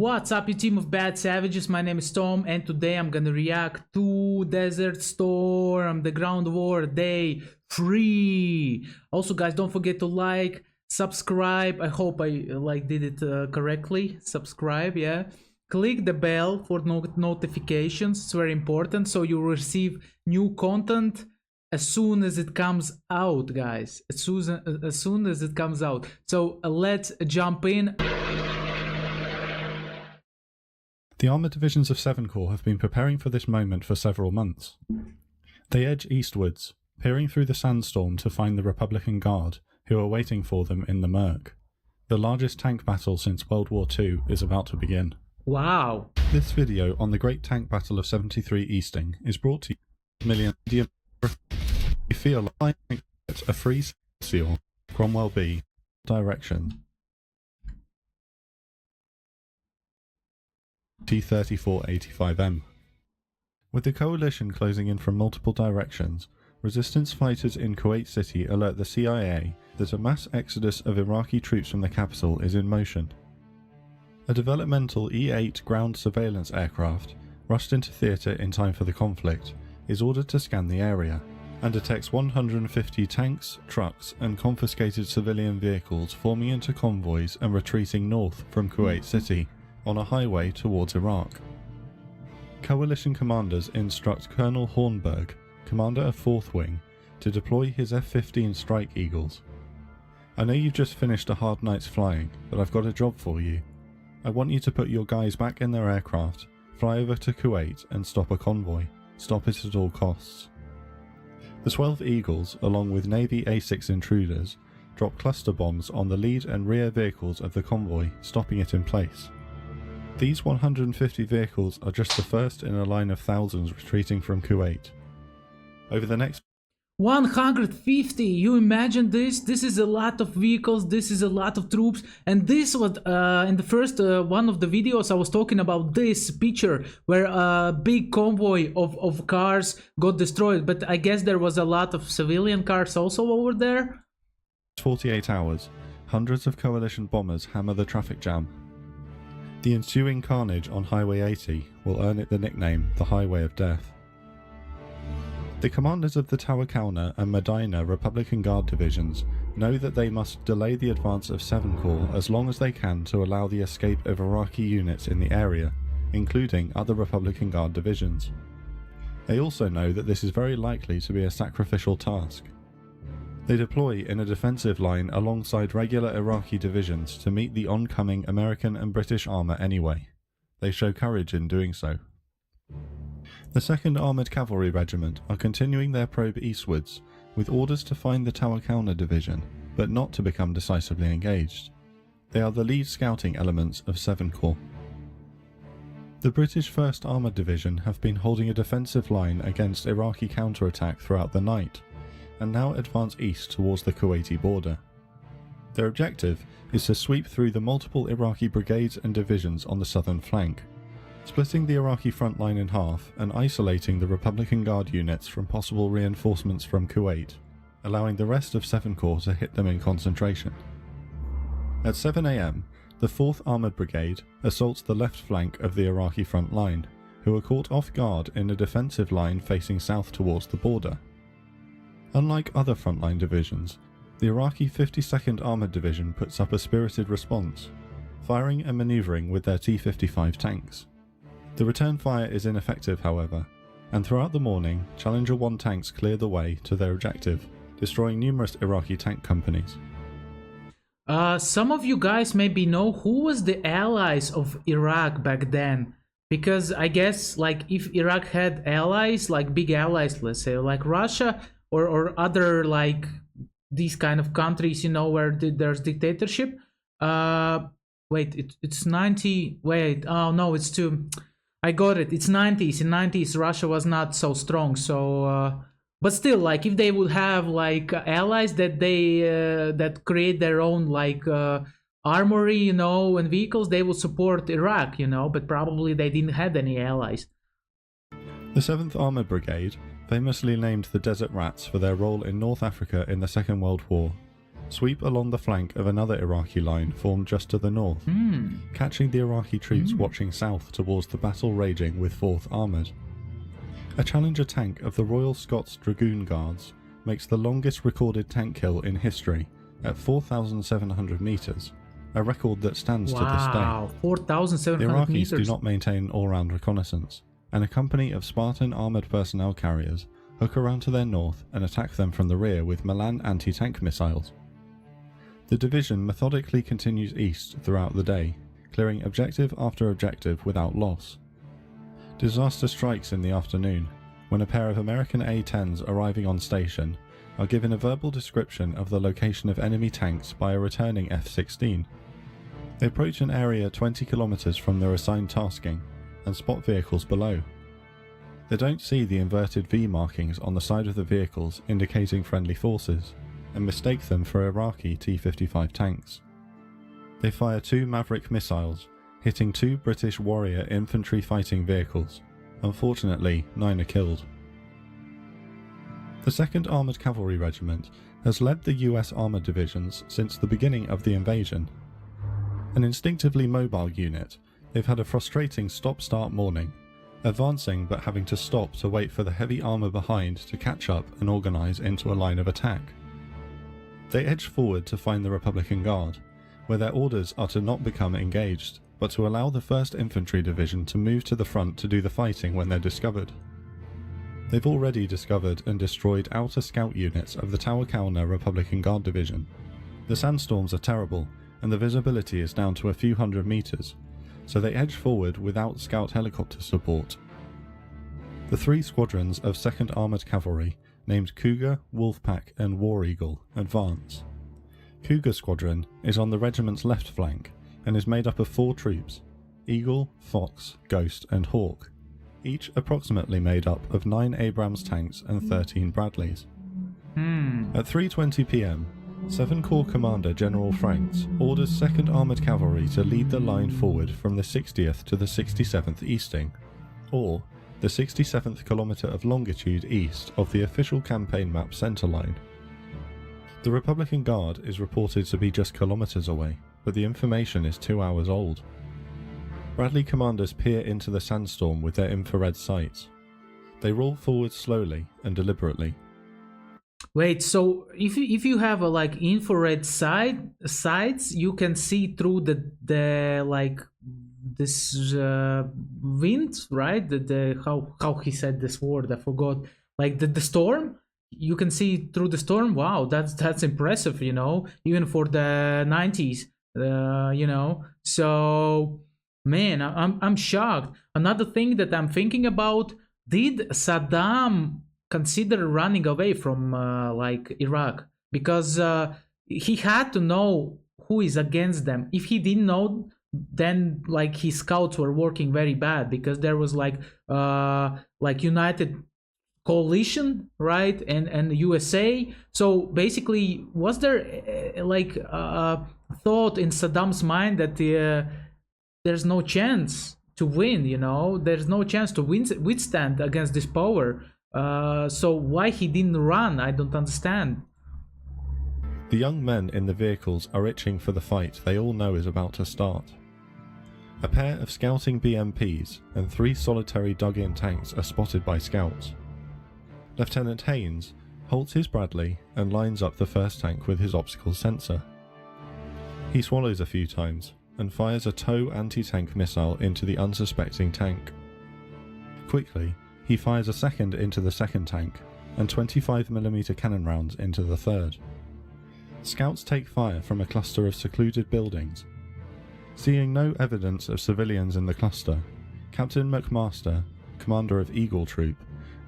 What's up, you team of bad savages? My name is Tom, and today I'm gonna react to Desert Storm, the Ground War Day 3. Also, guys, don't forget to like, subscribe. I hope I did it correctly. Subscribe, yeah. Click the bell for notifications. It's very important, so you receive new content as soon as it comes out, guys. As soon as it comes out. So let's jump in. The armoured divisions of 7 Corps have been preparing for this moment for several months. They edge eastwards, peering through the sandstorm to find the Republican Guard, who are waiting for them in the murk. The largest tank battle since World War II is about to begin. Wow. This video on the Great Tank Battle of 73 Easting is brought to you by you feel like a free seal, Cromwell B, direction. T-3485M. With the coalition closing in from multiple directions, resistance fighters in Kuwait City alert the CIA that a mass exodus of Iraqi troops from the capital is in motion. A developmental E-8 ground surveillance aircraft, rushed into theatre in time for the conflict, is ordered to scan the area, and detects 150 tanks, trucks and confiscated civilian vehicles forming into convoys and retreating north from Kuwait City, on a highway towards Iraq. Coalition commanders instruct Colonel Hornberg, commander of 4th Wing, to deploy his F-15 Strike Eagles. I know you've just finished a hard night's flying, but I've got a job for you. I want you to put your guys back in their aircraft, fly over to Kuwait and stop a convoy. Stop it at all costs. The 12 Eagles, along with Navy A-6 intruders, drop cluster bombs on the lead and rear vehicles of the convoy, stopping it in place. These 150 vehicles are just the first in a line of thousands retreating from Kuwait. Over the next 150, you imagine this? This is a lot of vehicles, this is a lot of troops, and this was in the first one of the videos I was talking about this picture where a big convoy of cars got destroyed, but I guess there was a lot of civilian cars also over there. 48 hours, hundreds of coalition bombers hammer the traffic jam. The ensuing carnage on Highway 80 will earn it the nickname the Highway of Death. The commanders of the Tawakalna and Medina Republican Guard divisions know that they must delay the advance of 7 Corps as long as they can to allow the escape of Iraqi units in the area, including other Republican Guard divisions. They also know that this is very likely to be a sacrificial task. They deploy in a defensive line alongside regular Iraqi divisions to meet the oncoming American and British armour anyway. They show courage in doing so. The 2nd Armoured Cavalry Regiment are continuing their probe eastwards, with orders to find the Tawakalna division, but not to become decisively engaged. They are the lead scouting elements of 7 Corps. The British 1st Armoured Division have been holding a defensive line against Iraqi counterattack throughout the night, and now advance east towards the Kuwaiti border. Their objective is to sweep through the multiple Iraqi brigades and divisions on the southern flank, splitting the Iraqi front line in half and isolating the Republican Guard units from possible reinforcements from Kuwait, allowing the rest of 7 Corps to hit them in concentration. At 7 AM, the 4th Armoured Brigade assaults the left flank of the Iraqi front line, who are caught off guard in a defensive line facing south towards the border. Unlike other frontline divisions, the Iraqi 52nd Armoured Division puts up a spirited response, firing and manoeuvring with their T-55 tanks. The return fire is ineffective, however, and throughout the morning, Challenger 1 tanks clear the way to their objective, destroying numerous Iraqi tank companies. Some of you guys maybe know who was the allies of Iraq back then, because I guess if Iraq had allies, big allies, let's say, like Russia, or other these kind of countries, you know, where there's dictatorship. Wait, it's 90. Wait, oh no, it's two. I got it. It's 90s. In 90s, Russia was not so strong. So, but still, if they would have allies that they that create their own armory, you know, and vehicles, they would support Iraq, you know. But probably they didn't have any allies. The 7th Armoured Brigade, famously named the Desert Rats for their role in North Africa in the Second World War, sweep along the flank of another Iraqi line formed just to the north, catching the Iraqi troops watching south towards the battle raging with 4th Armoured. A Challenger tank of the Royal Scots Dragoon Guards makes the longest recorded tank kill in history at 4,700 metres, a record that stands to this day. Wow, 4,700 The Iraqis meters. do not maintain all-round reconnaissance, and a company of Spartan armoured personnel carriers hook around to their north and attack them from the rear with Milan anti-tank missiles. The division methodically continues east throughout the day, clearing objective after objective without loss. Disaster strikes in the afternoon, when a pair of American A-10s arriving on station are given a verbal description of the location of enemy tanks by a returning F-16. They approach an area 20 kilometers from their assigned tasking and spot vehicles below. They don't see the inverted V markings on the side of the vehicles indicating friendly forces, and mistake them for Iraqi T-55 tanks. They fire 2 Maverick missiles, hitting 2 British Warrior infantry fighting vehicles. Unfortunately, 9 are killed. The 2nd Armoured Cavalry Regiment has led the US armoured divisions since the beginning of the invasion. An instinctively mobile unit, they've had a frustrating stop-start morning, advancing but having to stop to wait for the heavy armour behind to catch up and organise into a line of attack. They edge forward to find the Republican Guard, where their orders are to not become engaged, but to allow the 1st Infantry Division to move to the front to do the fighting when they're discovered. They've already discovered and destroyed outer scout units of the Tawakalna Republican Guard Division. The sandstorms are terrible, and the visibility is down to a few hundred meters, so they edge forward without scout helicopter support. The 3 squadrons of 2nd Armoured Cavalry, named Cougar, Wolfpack and War Eagle, advance. Cougar Squadron is on the regiment's left flank and is made up of 4 troops: Eagle, Fox, Ghost and Hawk, each approximately made up of 9 Abrams tanks and 13 Bradleys. At 3:20 p.m, 7 Corps Commander General Franks orders 2nd Armoured Cavalry to lead the line forward from the 60th to the 67th Easting, or the 67th kilometre of longitude east of the official campaign map centre line. The Republican Guard is reported to be just kilometres away, but the information is 2 hours old. Bradley commanders peer into the sandstorm with their infrared sights. They roll forward slowly and deliberately. Wait, so if you have a like infrared sights, you can see through the like this wind, right? The how he said this word, I forgot. Like the storm, you can see through the storm. Wow, that's impressive, you know, even for the 90s, you know. So man, I'm shocked. Another thing that I'm thinking about: did Saddam consider running away from like Iraq? Because he had to know who is against them. If he didn't know, then like his scouts were working very bad, because there was like United Coalition, right, and USA. So basically, was there like thought in Saddam's mind that there's no chance to win, you know, there's no chance to withstand against this power? So why he didn't run, I don't understand. The young men in the vehicles are itching for the fight they all know is about to start. A pair of scouting BMPs and 3 solitary dug-in tanks are spotted by scouts. Lieutenant Haynes halts his Bradley and lines up the first tank with his optical sensor. He swallows a few times and fires a TOW anti-tank missile into the unsuspecting tank. Quickly, he fires a second into the second tank and 25mm cannon rounds into the third. Scouts take fire from a cluster of secluded buildings. Seeing no evidence of civilians in the cluster, Captain McMaster, commander of Eagle Troop,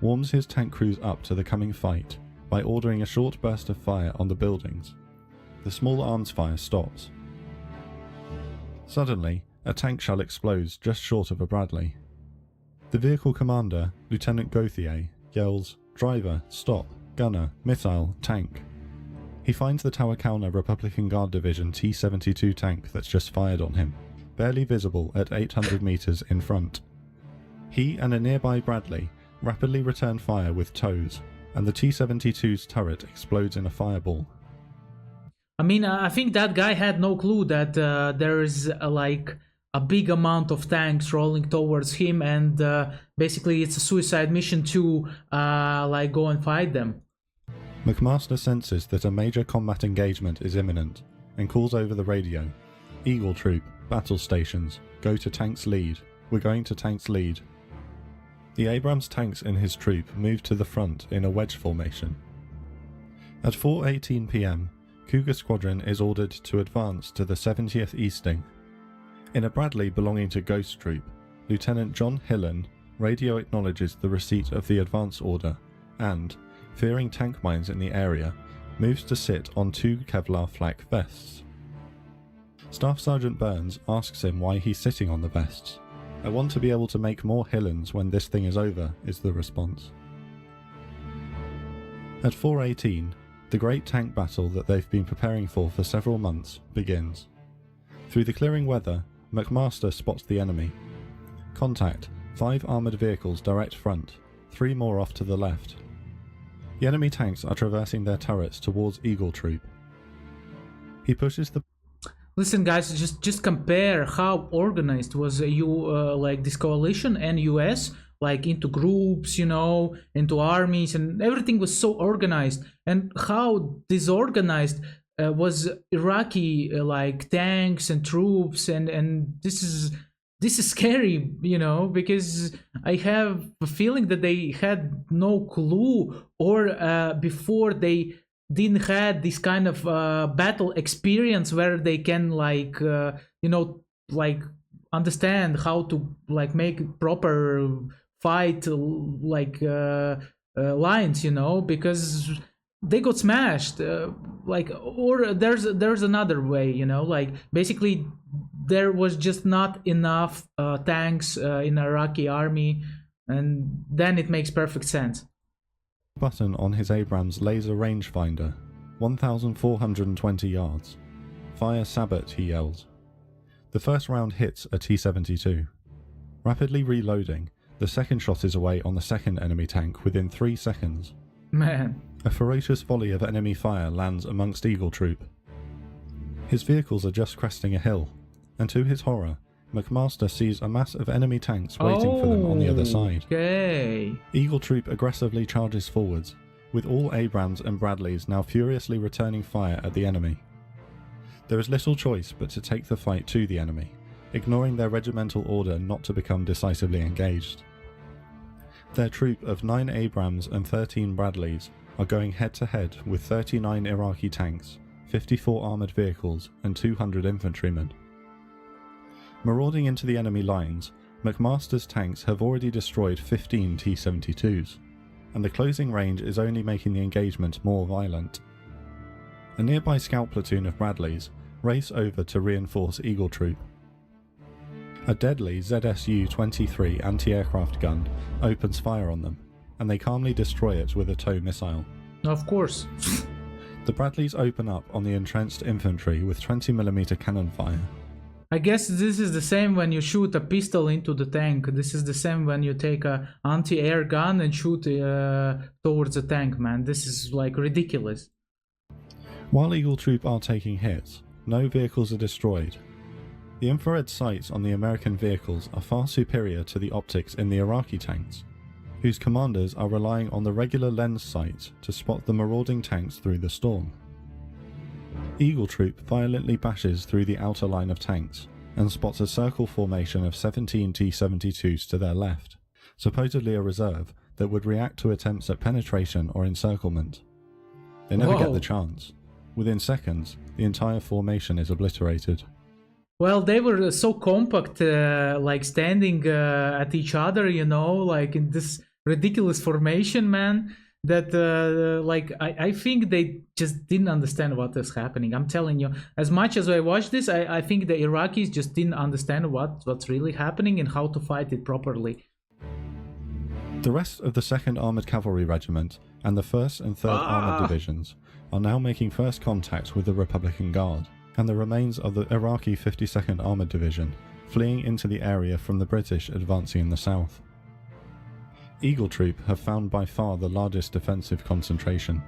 warms his tank crews up to the coming fight by ordering a short burst of fire on the buildings. The small arms fire stops. Suddenly, a tank shell explodes just short of a Bradley. The vehicle commander, Lieutenant Gauthier, yells, "Driver, stop, gunner, missile, tank." He finds the Tawakalna Republican Guard Division T-72 tank that's just fired on him, barely visible at 800 meters in front. He and a nearby Bradley rapidly return fire with TOWs, and the T-72's turret explodes in a fireball. I mean, I think that guy had no clue that there is like a big amount of tanks rolling towards him, and basically it's a suicide mission to like go and fight them. McMaster senses that a major combat engagement is imminent and calls over the radio. Eagle Troop, battle stations, go to tank's lead. We're going to tank's lead. The Abrams tanks in his troop move to the front in a wedge formation. At 4:18 p.m, Cougar Squadron is ordered to advance to the 70th Easting. In a Bradley belonging to Ghost Troop, Lieutenant John Hillen radio acknowledges the receipt of the advance order and, fearing tank mines in the area, moves to sit on 2 Kevlar flak vests. Staff Sergeant Burns asks him why he's sitting on the vests. "I want to be able to make more Hillens when this thing is over," is the response. At 4:18, the great tank battle that they've been preparing for several months begins. Through the clearing weather, McMaster spots the enemy. Contact, 5 armoured vehicles direct front, 3 more off to the left. The enemy tanks are traversing their turrets towards Eagle Troop. He pushes the... Listen, guys, just compare how organized was like this coalition and US, like into groups, you know, into armies, and everything was so organized, and how disorganized was Iraqi like tanks and troops, and this is scary, you know, because I have a feeling that they had no clue, or before they didn't had this kind of battle experience where they can like you know, like understand how to like make proper fight like lines, you know, because they got smashed like, or there's another way, you know, like basically there was just not enough tanks in Iraqi army, and then it makes perfect sense. Button on his Abrams laser rangefinder, 1,420 yards. "Fire Sabot," he yells. The first round hits a T-72. Rapidly reloading, the second shot is away on the second enemy tank within 3 seconds. Man. A ferocious volley of enemy fire lands amongst Eagle Troop. His vehicles are just cresting a hill, and to his horror, McMaster sees a mass of enemy tanks waiting for them on the other side. Okay. Eagle Troop aggressively charges forwards, with all Abrams and Bradleys now furiously returning fire at the enemy. There is little choice but to take the fight to the enemy, ignoring their regimental order not to become decisively engaged. Their troop of 9 Abrams and 13 Bradleys are going head to head with 39 Iraqi tanks, 54 armoured vehicles and 200 infantrymen. Marauding into the enemy lines, McMaster's tanks have already destroyed 15 T-72s, and the closing range is only making the engagement more violent. A nearby scout platoon of Bradleys race over to reinforce Eagle Troop. A deadly ZSU-23 anti-aircraft gun opens fire on them, and they calmly destroy it with a tow missile. Of course. The Bradleys open up on the entrenched infantry with 20mm cannon fire. I guess this is the same when you shoot a pistol into the tank. This is the same when you take a anti-air gun and shoot towards a tank, man. This is like ridiculous. While Eagle Troop are taking hits, no vehicles are destroyed. The infrared sights on the American vehicles are far superior to the optics in the Iraqi tanks, whose commanders are relying on the regular lens sights to spot the marauding tanks through the storm. Eagle Troop violently bashes through the outer line of tanks and spots a circle formation of 17 T-72s to their left, supposedly a reserve that would react to attempts at penetration or encirclement. They never get the chance. Within seconds, the entire formation is obliterated. Well, they were so compact, like standing at each other, you know, like in this ridiculous formation, man, that like I think they just didn't understand what was happening. I'm telling you, as much as I watched this, I think the Iraqis just didn't understand what's really happening and how to fight it properly. The rest of the 2nd Armoured Cavalry Regiment and the 1st and 3rd Armoured Divisions are now making first contact with the Republican Guard, and the remains of the Iraqi 52nd Armoured Division fleeing into the area from the British advancing in the south. Eagle Troop have found by far the largest defensive concentration.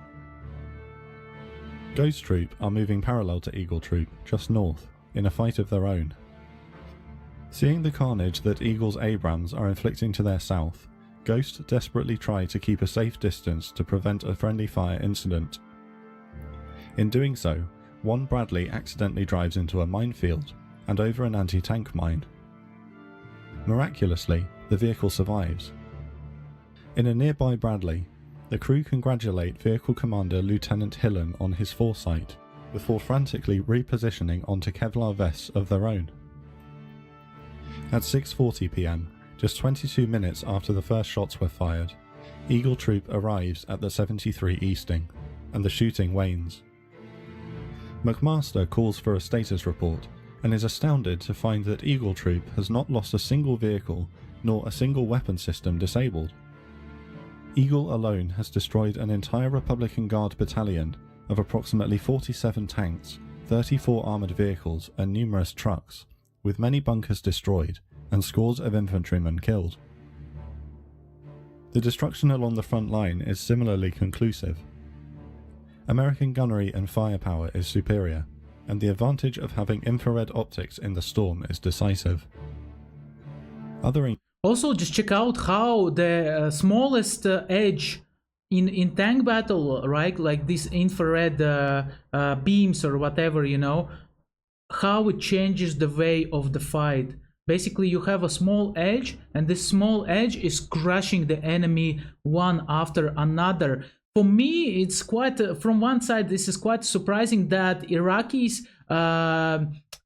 Ghost Troop are moving parallel to Eagle Troop, just north, in a fight of their own. Seeing the carnage that Eagle's Abrams are inflicting to their south, Ghost desperately try to keep a safe distance to prevent a friendly fire incident. In doing so, one Bradley accidentally drives into a minefield and over an anti-tank mine. Miraculously, the vehicle survives. In a nearby Bradley, the crew congratulate Vehicle Commander Lieutenant Hillen on his foresight, before frantically repositioning onto Kevlar vests of their own. At 6:40 PM, just 22 minutes after the first shots were fired, Eagle Troop arrives at the 73 Easting, and the shooting wanes. McMaster calls for a status report, and is astounded to find that Eagle Troop has not lost a single vehicle, nor a single weapon system disabled. Eagle alone has destroyed an entire Republican Guard battalion of approximately 47 tanks, 34 armoured vehicles and numerous trucks, with many bunkers destroyed and scores of infantrymen killed. The destruction along the front line is similarly conclusive. American gunnery and firepower is superior, and the advantage of having infrared optics in the storm is decisive. Also, just check out how the smallest edge in tank battle, right, like these infrared beams or whatever, you know, how it changes the way of the fight. Basically, you have a small edge, and this small edge is crushing the enemy one after another. For me, it's quite, from one side, this is quite surprising that Iraqis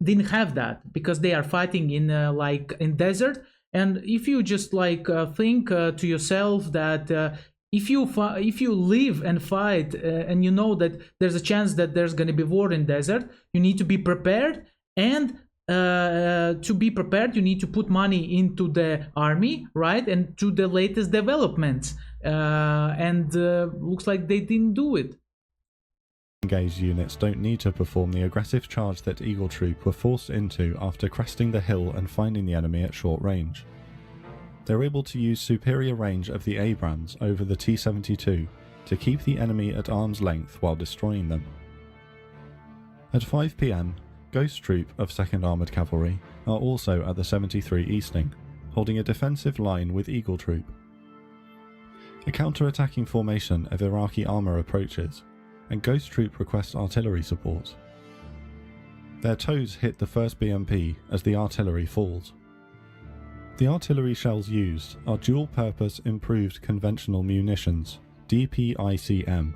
didn't have that, because they are fighting in like in desert. And if you just like think to yourself that if you live and fight and you know that there's a chance that there's going to be war in desert, you need to be prepared, and to be prepared you need to put money into the army, right, and to the latest developments, and looks like they didn't do it. Engaged units don't need to perform the aggressive charge that Eagle Troop were forced into after cresting the hill and finding the enemy at short range. They're able to use superior range of the Abrams over the T-72 to keep the enemy at arm's length while destroying them. At 5 PM, Ghost Troop of 2nd Armoured Cavalry are also at the 73 Easting, holding a defensive line with Eagle Troop. A counter-attacking formation of Iraqi armour approaches, and Ghost Troop requests artillery support. Their toes hit the first BMP as the artillery falls. The artillery shells used are dual-purpose improved conventional munitions, DPICM.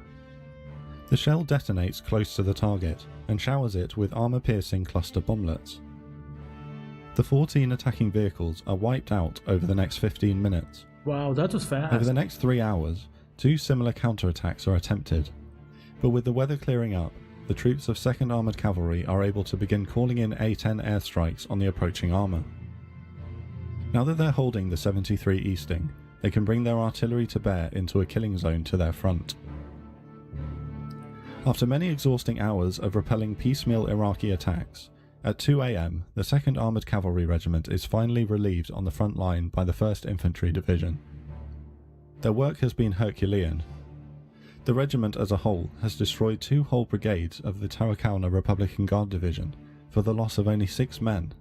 The shell detonates close to the target and showers it with armour-piercing cluster bomblets. The 14 attacking vehicles are wiped out over the next 15 minutes. Wow, that was fast. Over the next 3 hours, 2 similar counterattacks are attempted, but with the weather clearing up, the troops of 2nd Armoured Cavalry are able to begin calling in A-10 airstrikes on the approaching armour. Now that they're holding the 73 Easting, they can bring their artillery to bear into a killing zone to their front. After many exhausting hours of repelling piecemeal Iraqi attacks, at 2 AM, the 2nd Armoured Cavalry Regiment is finally relieved on the front line by the 1st Infantry Division. Their work has been Herculean. The regiment as a whole has destroyed 2 whole brigades of the Tarakalna Republican Guard Division for the loss of only 6 men,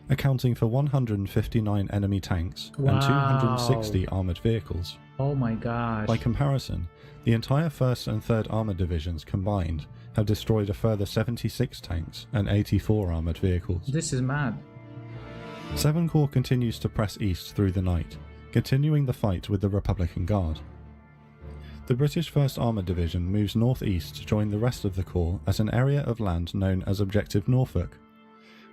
accounting for 159 enemy tanks and 260 armoured vehicles. Oh my gosh. By comparison, the entire 1st and 3rd Armoured Divisions combined have destroyed a further 76 tanks and 84 armoured vehicles. This is mad. 7 Corps continues to press east through the night, continuing the fight with the Republican Guard. The British 1st Armoured Division moves northeast to join the rest of the Corps at an area of land known as Objective Norfolk,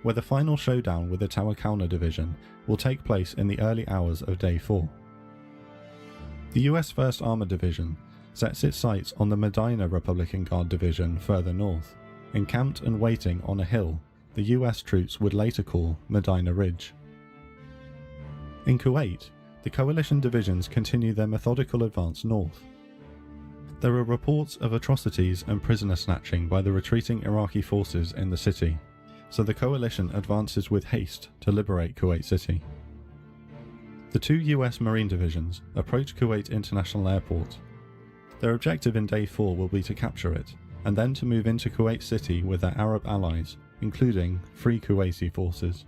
where the final showdown with the Tarakalna Division will take place in the early hours of Day 4. The US 1st Armoured Division sets its sights on the Medina Republican Guard Division further north, encamped and waiting on a hill the US troops would later call Medina Ridge. In Kuwait, the coalition divisions continue their methodical advance north. There are reports of atrocities and prisoner snatching by the retreating Iraqi forces in the city, so the coalition advances with haste to liberate Kuwait City. The 2 US Marine divisions approach Kuwait International Airport. Their objective in Day 4 will be to capture it, and then to move into Kuwait City with their Arab allies, including Free Kuwaiti forces.